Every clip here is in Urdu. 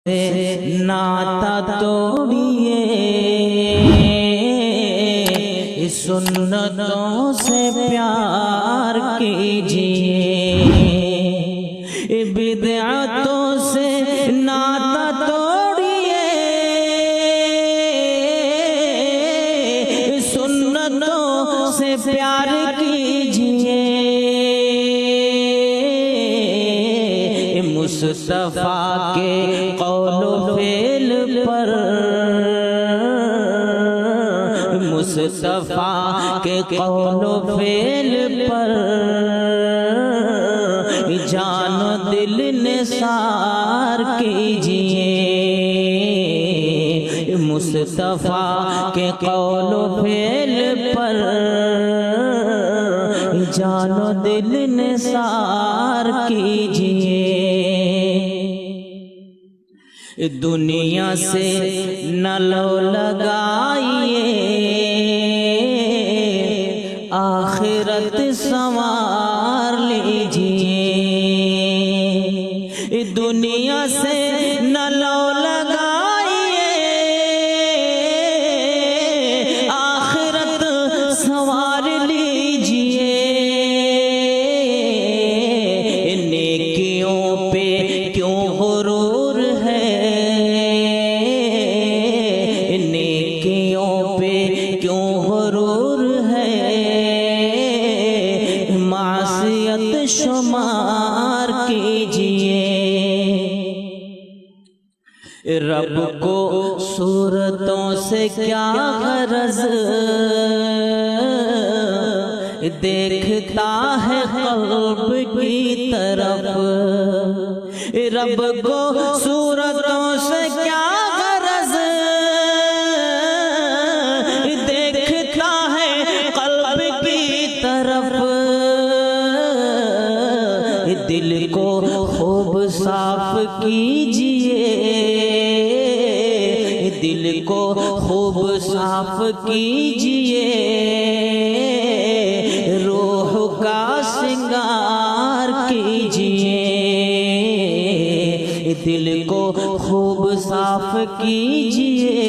ناتا توڑیے سنتوں سے پیار کیجیے، بدعتوں سے ناتا توڑیے، سنتوں سے پیار کیجیے، مصطفیٰ کے قول و فعل پر، مصطفیٰ کے قول و فعل پر جان و دل نثار کیجیے، مصطفیٰ کے قول و فعل پر جان و دل نثار کیجیے۔ دنیا سے نہ لو لگائیے، آخرت سنوار لیجیے، دنیا سے نہ لو لگائیے، آخرت سنوار لیجیے، نیکیوں پہ کیوں غرور ہے، نیکیوں پہ کیوں غرور ہے، معصیت شمار کیجیے، رب کو صورتوں سے کیا غرض، دیکھتا ہے قلب کی طرف، رب کو صورتوں سے کیا غرض، دیکھتا ہے قلب کی طرف، دل کو خوب صاف کیجیے، دل کو خوب صاف کیجیے، روح کا سنگار کیجیے، دل کو خوب صاف کیجیے،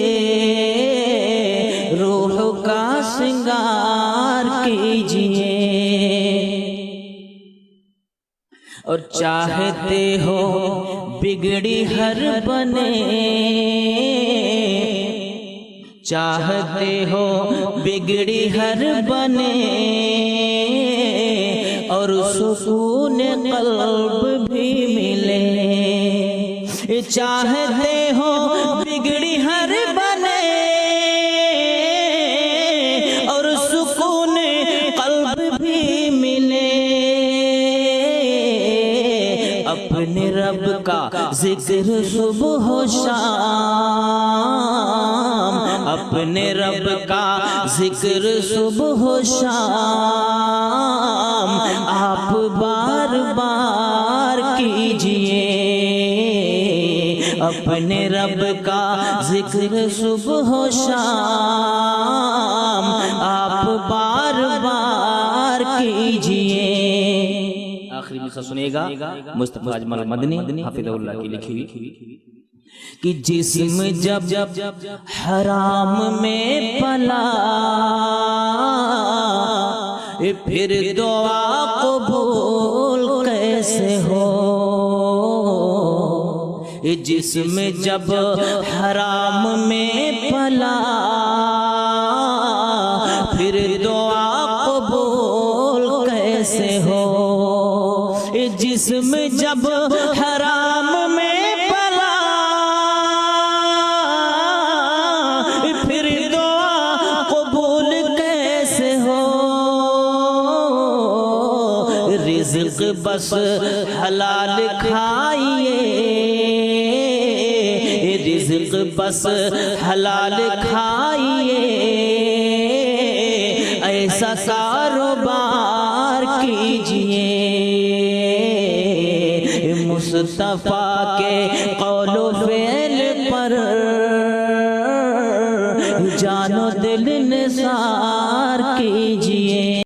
روح کا سنگار کیجیے، اور چاہتے ہو بگڑی ہر بنے، چاہتے ہو بگڑی ہر بنے، اور سکون قلب بھی ملے، چاہتے ہو بگڑی ہر بنے، اور سکون قلب بھی ملے، اپنے رب کا ذکر صبح و شام، اپنے رب کا ذکر صبح و شام آپ بار بار کیجیے، اپنے رب کا ذکر صبح و شام آپ بار بار کیجیے۔ آخری مصرع سنیے گا مصطفیٰ اجمل مدنی حفظہ اللہ کی لکھی ہوئی کہ جسم جب حرام میں پلا، پھر دعا قبول کیسے ہو، جسم جب حرام میں پلا، پھر دعا قبول کیسے ہو، جسم جب حرام میں پلا، پھر دعا قبول کیسے ہو، رزق بس حلال کھائیے، رزق بس حلال کھائیے، ایسا کاروبار کیجیے، مصطفیٰ کے قول و فعل